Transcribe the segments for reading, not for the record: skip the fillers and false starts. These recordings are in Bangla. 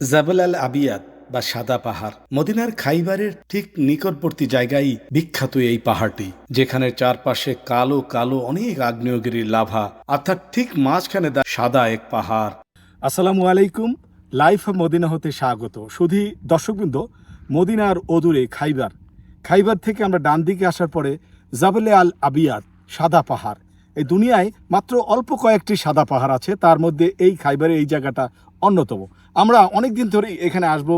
জাবল আল আবিয়াদ বা সাদা পাহাড় মদিনার খাইবারের ঠিক নিকটবর্তী জায়গায় বিখ্যাত এই পাহাড়টি, যেখানে চারপাশে কালো কালো অনেক আগ্নেয়গিরির লাভা, অর্থাৎ ঠিক মাঝখানে সাদা এক পাহাড়। আসসালামু আলাইকুম, লাইফ অফ মদিনা হতে স্বাগত। শুধু দর্শকবৃন্দ, মদিনার অদূরে খাইবার থেকে আমরা ডান দিকে আসার পরে জাবলে আল আবিয়াদ সাদা পাহাড়। এই দুনিয়ায় মাত্র অল্প কয়েকটি সাদা পাহাড় আছে, তার মধ্যে এই খাইবারের এই জায়গাটা অন্যতম। আমরা অনেক দিন ধরেই এখানে আসবো,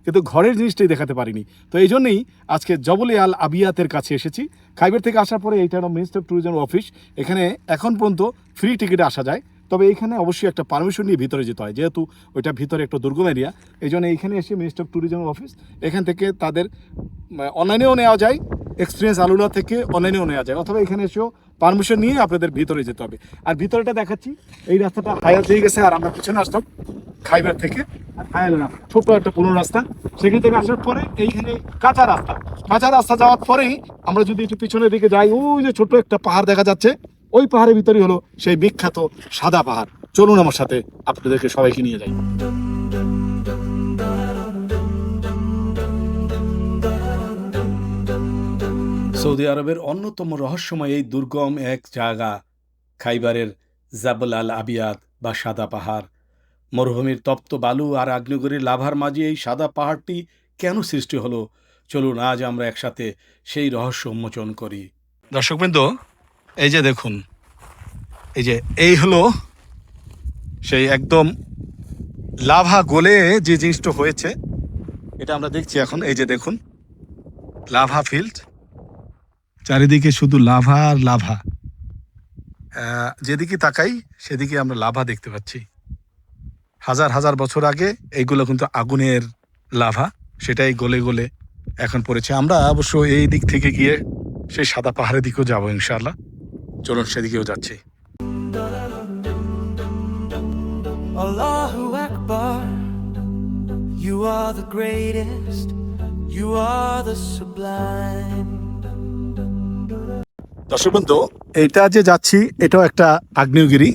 কিন্তু ঘরের জিনিসটাই দেখাতে পারিনি। তো এই জন্যই আজকে জবলে আল আবিয়াতের কাছে এসেছি। খাইবার থেকে আসার পরে এইটা হলো মিনিস্টার অফ ট্যুরিজম অফিস। এখানে এখন পর্যন্ত ফ্রি টিকিটে আসা যায়, তবে এইখানে অবশ্যই একটা পারমিশন নিয়ে ভিতরে যেতে হয়, যেহেতু ওইটা ভিতরে একটা দুর্গম এরিয়া। এই জন্য এইখানে এসে মিনিস্টার অফ ট্যুরিজম অফিস, এখান থেকে তাদের অনলাইনেও নেওয়া যায়, এক্সপিরিয়েন্স আলুলা থেকে অনলাইনেও নেওয়া যায়, অথবা এখানে এসেও পারমিশন নিয়ে আপনাদের ভিতরে যেতে হবে। আর ভিতরেটা দেখাচ্ছি, এই রাস্তাটা হায়াত দিয়ে গেছে, আর আমরা পিছনে আসতাম খাইবার থেকে। আর হায়াল না, ছোট্ট একটা পুরনো রাস্তা, সেখান থেকে আসার পরে এইখানে কাঁচা রাস্তা যাওয়ার পরেই আমরা যদি একটু পিছনের দিকে যাই, ওই যে ছোট্ট একটা পাহাড় দেখা যাচ্ছে, ওই পাহাড়ের ভিতরেই হলো সেই বিখ্যাত সাদা পাহাড়। চলুন আমার সাথে, আপনাদেরকে সবাইকে নিয়ে যাই। সৌদি আরবের অন্যতম রহস্যময় এই দুর্গম এক জায়গা খাইবারের জাবল আল আবিয়াদ বা সাদা পাহাড়। মরুভূমির তপ্ত বালু আর আগ্নেয়গিরির লাভার মাঝে এই সাদা পাহাড়টি কেন সৃষ্টি হলো, চলুন আজ আমরা একসাথে সেই রহস্য উন্মোচন করি। দর্শকবৃন্দ, এই যে দেখুন, এই হলো সেই একদম লাভা গলে যে জিনিসটা হয়েছে, এটা আমরা দেখছি এখন। এই যে দেখুন, লাভা ফিল্ড, চারিদিকে শুধু লাভা আর লাভা। যেদিকে তাকাই সেদিকে আমরা লাভা দেখতে পাচ্ছি। হাজার হাজার বছর আগে এইগুলো কিন্তু আগুনের লাভা, সেটাই গলে গলে এখন পড়েছে। আমরা অবশ্য এই দিক থেকে গিয়ে সেই সাদা পাহাড়ের দিকেও যাবো ইনশাআল্লাহ। চলুন সেদিকেও যাচ্ছি। Allahu Akbar, you are the greatest, you are the sublime. দর্শক বন্ধু, এটা যে যাচ্ছি এটাও একটা আগ্নেয়গিরি,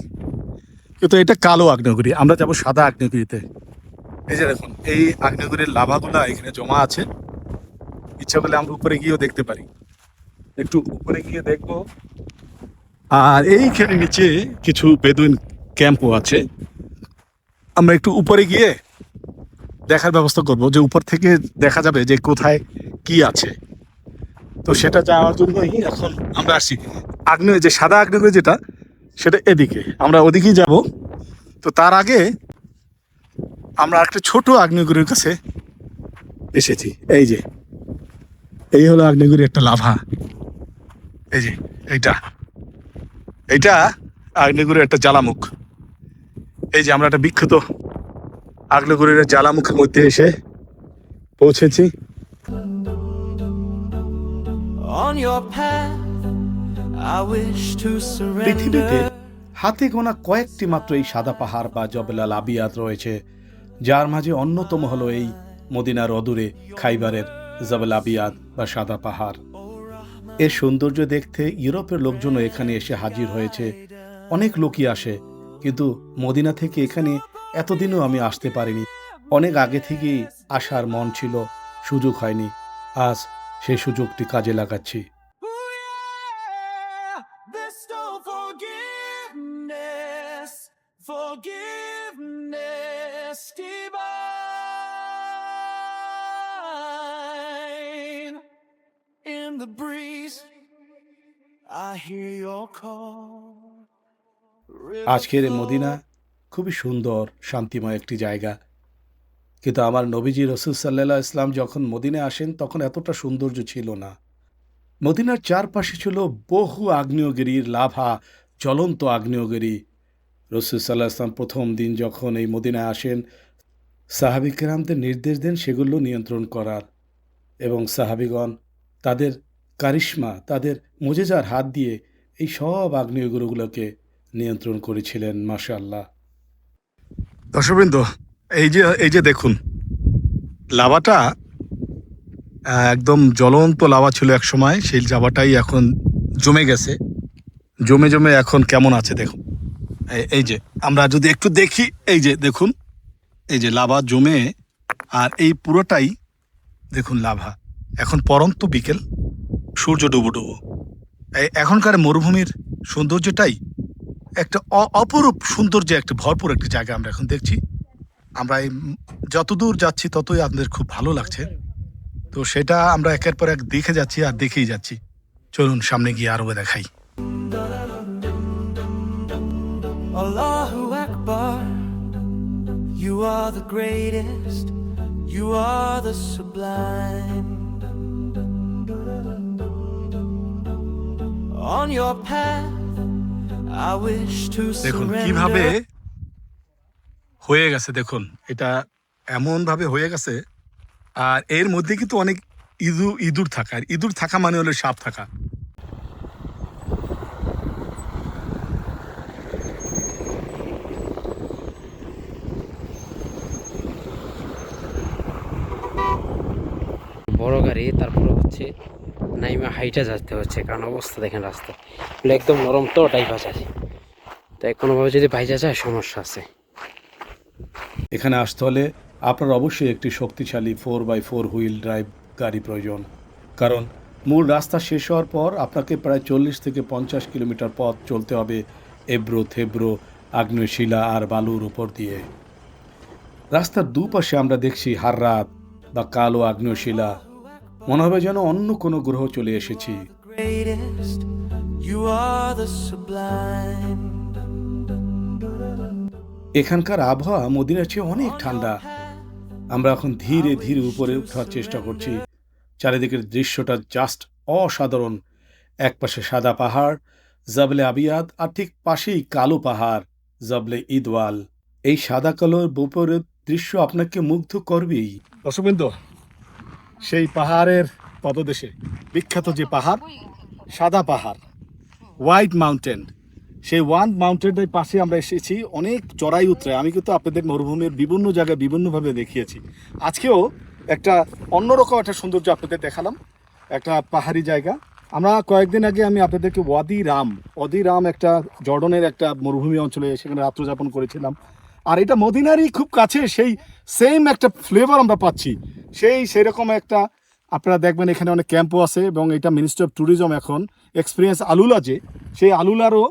কিন্তু এটা কালো আগ্নেয়গিরি। আমরা যাবো সাদা আগ্নেয়গিরিতে। এই যে দেখুন, এই আগ্নেয়গিরির লাভাগুলা এখানে জমা আছে। ইচ্ছা করলে আমরা উপরে গিয়েও দেখতে পারি, একটু উপরে গিয়ে দেখবো। আর এইখানে নিচে কিছু বেদুইন ক্যাম্পও আছে। আমরা একটু উপরে গিয়ে দেখার ব্যবস্থা করব, যে উপর থেকে দেখা যাবে যে কোথায় কি আছে। তো সেটা যাওয়ার জন্যই এখন আমরা আসছি। আগ্নেয় যে সাদা আগ্নেয়গিরি যেটা, সেটা এদিকে, আমরা ওদিকেই যাব। তো তার আগে আমরা একটা ছোট আগ্নেয়গিরির কাছে এসেছি। এই হলো আগ্নেয়গিরি একটা লাভা। এই যে এইটা আগ্নেয়গিরির একটা জ্বালামুখ। এই যে আমরা একটা বিখ্যাত আগ্নেয়গিরির জ্বালামুখের মধ্যে এসে পৌঁছেছি। On your path, I wish to পৃথিবীতে surrender. হাতে গোনা কয়েকটি মাত্র এই সাদা পাহাড় বা জবল আল আবিয়াদ রয়েছে, যার মাঝে অন্যতম হলো এই মদিনার অদূরে খাইবারের জবল আবিয়াদ বা সাদা পাহাড়। এর সৌন্দর্য দেখতে ইউরোপের লোকজনও এখানে এসে হাজির হয়েছে। অনেক লোকই আসে, কিন্তু মদিনা থেকে এখানে এতদিনও আমি আসতে পারিনি। অনেক আগে থেকেই আসার মন ছিল, সুযোগ হয়নি। আজ সেই সুযোগটি কাজে লাগাচ্ছি। Ooh, yeah, there's no forgiveness divine. In the breeze, I hear your call. আজকের এই মদিনা খুবই সুন্দর, শান্তিময় একটি জায়গা। কিন্তু আমার নবীজি রসুল সাল্লাল্লাহু আলাইহি ইসলাম যখন মদিনায় আসেন, তখন এতটা সৌন্দর্য ছিল না। মদিনার চারপাশে ছিল বহু আগ্নেয়গিরির লাভা, জ্বলন্ত আগ্নেয়গিরি। রসুল সাল্লাল্লাহু আলাইহি ইসলাম প্রথম দিন যখন এই মদিনায় আসেন, সাহাবী কেরামদের নির্দেশ দেন সেগুলো নিয়ন্ত্রণ করার, এবং সাহাবীগণ তাদের কারিশমা, তাদের মুজেজার হাত দিয়ে এই সব আগ্নেয়গিরিগুলোকে নিয়ন্ত্রণ করেছিলেন। মাশাআল্লাহ। দর্শকবৃন্দ, এই যে দেখুন, লাভাটা একদম জ্বলন্ত লাভা ছিল এক সময়, সেই লাভাটাই এখন জমে গেছে। জমে এখন কেমন আছে দেখুন। এই যে আমরা যদি একটু দেখি, এই যে দেখুন, এই যে লাভা জমে, আর এই পুরোটাই দেখুন লাভা। এখন পরন্ত বিকেল, সূর্য ডুবো ডুবো। এখনকার মরুভূমির সৌন্দর্যটাই একটা অপরূপ সৌন্দর্য, একটা ভরপুর একটা জায়গা আমরা এখন দেখছি। আমরা যতদূর যাচ্ছি ততই আমাদের খুব ভালো লাগছে। তো সেটা আমরা একের পর এক দেখে যাচ্ছি আর দেখেই যাচ্ছি। চলুন সামনে গিয়ে আরো দেখাই। Allahu Akbar, you are the greatest, you are the sublime. On your path, I wish to দেখুন কিভাবে surrender. হয়ে গেছে, দেখুন এটা এমন ভাবে হয়ে গেছে। আর এর মধ্যে কিন্তু অনেক ইঁদুর থাকা, আর ইঁদুর থাকা মানে হলো সাপ থাকা। বড় গাড়ি, তারপরে হচ্ছে নাইমা হাইটা যেতে হচ্ছে, কারণ অবস্থা দেখেন রাস্তা এগুলো একদম নরম, তো ওটাই ভাজা যায়, তাই কোনোভাবে যদি ভাইজা যায় সমস্যা আছে। এখানে আসতে হলে আপনার অবশ্যই একটি শক্তিশালী 4x4 হুইল ড্রাইভ গাড়ি প্রয়োজন, কারণ মূল রাস্তা শেষ হওয়ার পর আপনাকে প্রায় 40 থেকে 50 কিলোমিটার পথ চলতে হবে এবড়ো থেবড়ো আগ্নেয়শিলা আর বালুর উপর দিয়ে। রাস্তার দুপাশে আমরা দেখছি হাররাত বা কালো আগ্নেয়শিলা, মনে হবে যেন অন্য কোনো গ্রহ চলে এসেছি। Greatest, you are the sublime. এখানকার আবহাওয়া মদিনার চেয়ে অনেক ঠান্ডা। আমরা এখন ধীরে ধীরে উপরে ওঠার চেষ্টা করছি। চারিদিকের দৃশ্যটা জাস্ট অসাধারণ। একপাশে সাদা পাহাড় জাবলে আবিয়াদ, আর ঠিক পাশেই কালো পাহাড় জাবলে ঈদওয়াল। এই সাদা কালোর উপরের দৃশ্য আপনাকে মুগ্ধ করবেই। দর্শকবৃন্দ, সেই পাহাড়ের পদদেশে বিখ্যাত যে পাহাড়, সাদা পাহাড়, হোয়াইট মাউন্টেন, সেই ওয়ান মাউন্টেনের পাশে আমরা এসেছি। অনেক চড়াই উতরাই আমি কিন্তু আপনাদের মরুভূমির বিভিন্ন জায়গায় বিভিন্নভাবে দেখিয়েছি। আজকেও একটা অন্যরকম একটা সৌন্দর্য আপনাদের দেখালাম, একটা পাহাড়ি জায়গা। আমরা কয়েকদিন আগে আমি আপনাদেরকে ওয়াদি রাম একটা জর্ডনের একটা মরুভূমি অঞ্চলে সেখানে রাত্রযাপন করেছিলাম। আর এটা মদিনারই খুব কাছে, সেই সেম একটা ফ্লেভার আমরা পাচ্ছি। সেইরকম একটা, আপনারা দেখবেন এখানে অনেক ক্যাম্পও আছে, এবং এটা মিনিস্ট্রি অফ ট্যুরিজম এখন এক্সপিরিয়েন্স আলুলা, যে সেই আলুলারও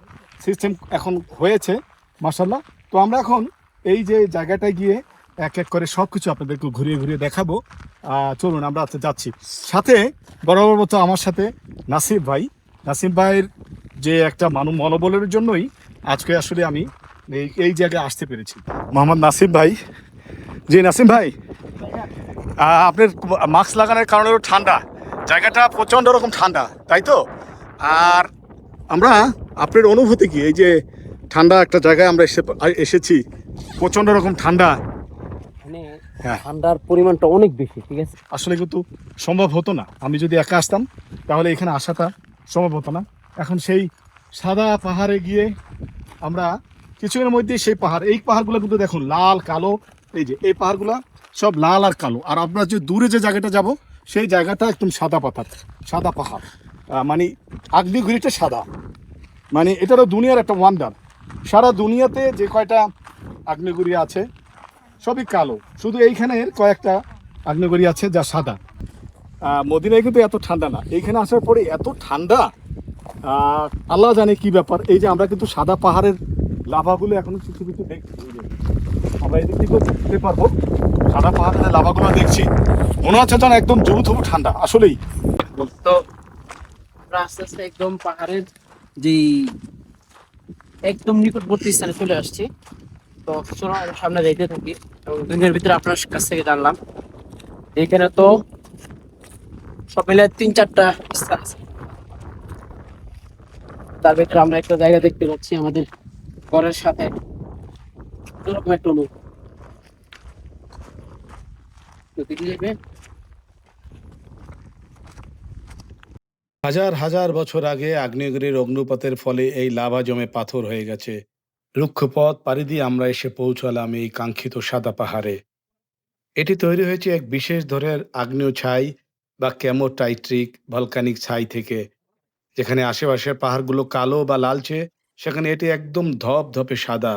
সিস্টেম এখন হয়েছে মাশাল্লাহ। তো আমরা এখন এই যে জায়গাটায় গিয়ে এক এক করে সব কিছু আপনাদেরকে ঘুরিয়ে ঘুরিয়ে দেখাবো। চলুন আমরা যাচ্ছি। সাথে বরাবর মতো আমার সাথে নাসিম ভাইয়ের যে একটা মনোবলের জন্যই আজকে আসলে আমি এই জায়গায় আসতে পেরেছি। মোহাম্মদ নাসিম ভাই, জি নাসিম ভাই, আপনার মাস্ক লাগানোর কারণে ঠান্ডা, জায়গাটা প্রচণ্ড রকম ঠান্ডা, তাই তো? আর আমরা আপনার অনুভূতি কি, এই যে ঠান্ডা একটা জায়গায় আমরা এসেছি, প্রচণ্ড রকম ঠান্ডা? মানে হ্যাঁ, ঠান্ডার পরিমাণটা অনেক বেশি, ঠিক আছে। আসলে কিন্তু সম্ভব হতো না, আমি যদি একা আসতাম তাহলে এখানে আসাটা সম্ভব হতো না। এখন সেই সাদা পাহাড়ে গিয়ে আমরা কিছুদিনের মধ্যে সেই এই পাহাড়গুলো কিন্তু দেখুন লাল কালো, এই যে এই পাহাড়গুলো সব লাল আর কালো। আর আমরা যে দূরে যে জায়গাটা যাব সেই জায়গাটা একদম সাদা পাহাড়, মানে আগ্নেয়গিরিটা সাদা, মানে এটারও দুনিয়ার একটা ওয়ান্ডার। সারা দুনিয়াতে যে কয়টা আগ্নেয়গিরি আছে সবই কালো, শুধু এইখানের কয়েকটা আগ্নেয়গিরি আছে যা সাদা। মদিনায় কিন্তু এত ঠান্ডা না, এইখানে আসার পরে এত ঠান্ডা, আল্লাহ জানে কি ব্যাপার। এই যে আমরা কিন্তু সাদা পাহাড়ের লাভাগুলো এখনো কিছু কিছু দেখছি, আমরা এদিক থেকেও দেখতে পারবো। সাদা পাহাড়ের লাভাগুলো দেখছি, মনে হচ্ছে যেন একদম জবুথবু ঠান্ডা আসলেই। তো আমরা আস্তে আস্তে একদম পাহাড়ের যে একদম নিকটবর্তী স্থানে চলে আসছি। তো চলো আমরা সামনে যাইতে থাকি, এবং দুনিয়ার ভিতরে আপনার কাছ থেকে জানলাম এখানে তো সব মিলে 3-4টা স্থান আছে। তার ভিতরে আমরা একটা জায়গা দেখতে পাচ্ছি আমাদের ঘরের সাথে, এরকম একটা লোক তো দেখে যাবে। হাজার হাজার বছর আগে আগ্নেয়গিরির অগ্নুপাতের ফলে এই লাভা জমে পাথর হয়ে গেছে। রুক্ষ পথ পাড়ি দিয়ে আমরা এসে পৌঁছালাম এই কাঙ্ক্ষিত সাদা পাহাড়ে। এটি তৈরি হয়েছে এক বিশেষ ধরনের আগ্নেয় ছাই বা ক্যামোটাইট্রিক ভলকানিক ছাই থেকে। যেখানে আশেপাশের পাহাড়গুলো কালো বা লালচে, সেখানে এটি একদম ধপধপে সাদা।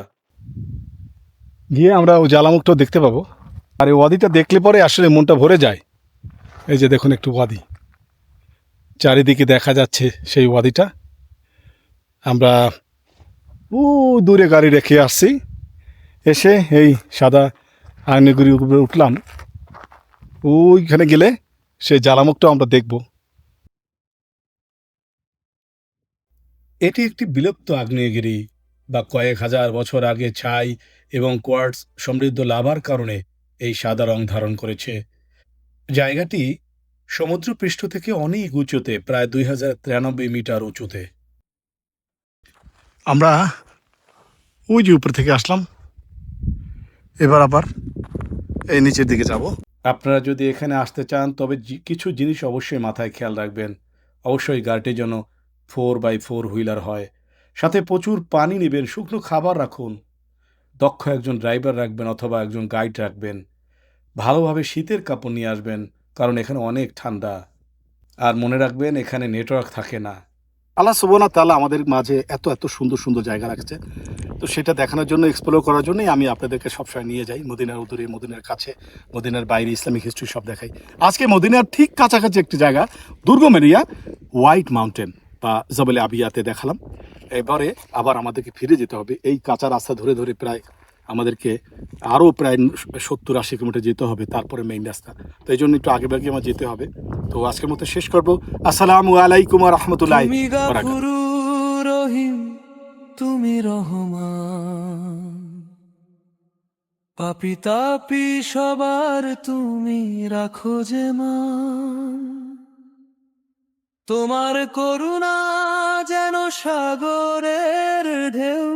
গিয়ে আমরা ওই জ্বালামুখটাও দেখতে পাবো। আর এই ওয়াদিটা দেখলে পরে আসলে মনটা ভরে যায়। এই যে দেখুন একটু ওয়াদি, চারিদিকে দেখা যাচ্ছে সেই ওয়াদিটা। আমরা ও দূরে গাড়ি রেখে আসছি, এসে এই সাদা আগ্নেয়গিরির উপরে উঠলাম। ওইখানে গেলে সেই জ্বালামুখটাও আমরা দেখব। এটি একটি বিলুপ্ত আগ্নেয়গিরি, বা কয়েক হাজার বছর আগে ছাই এবং কোয়ার্টজ সমৃদ্ধ লাভার কারণে এই সাদা রং ধারণ করেছে। জায়গাটি সমুদ্রপৃষ্ঠ থেকে অনেক উঁচুতে, প্রায় 2093 মিটার উঁচুতে। আমরা ওই যে উপর থেকে আসলাম, এবার আবার এই নিচের দিকে যাব। আপনারা যদি এখানে আসতে চান তবে কিছু জিনিস অবশ্যই মাথায় খেয়াল রাখবেন। অবশ্যই গাড়িটি যেন 4x4 হুইলার হয়, সাথে প্রচুর পানি নেবেন, শুকনো খাবার রাখুন, দক্ষ একজন ড্রাইভার রাখবেন অথবা একজন গাইড রাখবেন, ভালোভাবে শীতের কাপড় নিয়ে আসবেন, কারণ এখানে অনেক ঠান্ডা। আর মনে রাখবেন এখানে নেটওয়ার্ক থাকে না। আল্লাহ সুবহানাহু ওয়া তাআলা আমাদের মাঝে এত এত সুন্দর সুন্দর জায়গা রাখছে, তো সেটা দেখানোর জন্য, এক্সপ্লোর করার জন্যই আমি আপনাদেরকে সবসময় নিয়ে যাই মদিনার উদূরে, মদিনার কাছে, মদিনার বাইরে, ইসলামিক হিস্ট্রি সব দেখাই। আজকে মদিনার ঠিক কাছাকাছি একটি জায়গা, দুর্গম এরিয়া, হোয়াইট মাউন্টেন বা জবলে আবিয়াতে দেখালাম। এবারে আবার আমাদেরকে ফিরে যেতে হবে এই কাঁচা রাস্তা ধরে ধরে, প্রায় আমাদেরকে আরও প্রায় 70-80 কিলোমিটার যেতে হবে, তারপরে মেইন রাস্তা। তো এই জন্য একটু আগে ভাগে আমার যেতে হবে। তো আজকের মতো শেষ করবো। আসসালামু আলাইকুম ওয়া রাহমাতুল্লাহি তুমি ওয়া বারাকাতুহু। গাফুরু রহিম, তুমি রহমান, পাপি তাপি সবার তুমি রাখো যে মান। তোমার করুণা যেন সাগরের ঢেউ,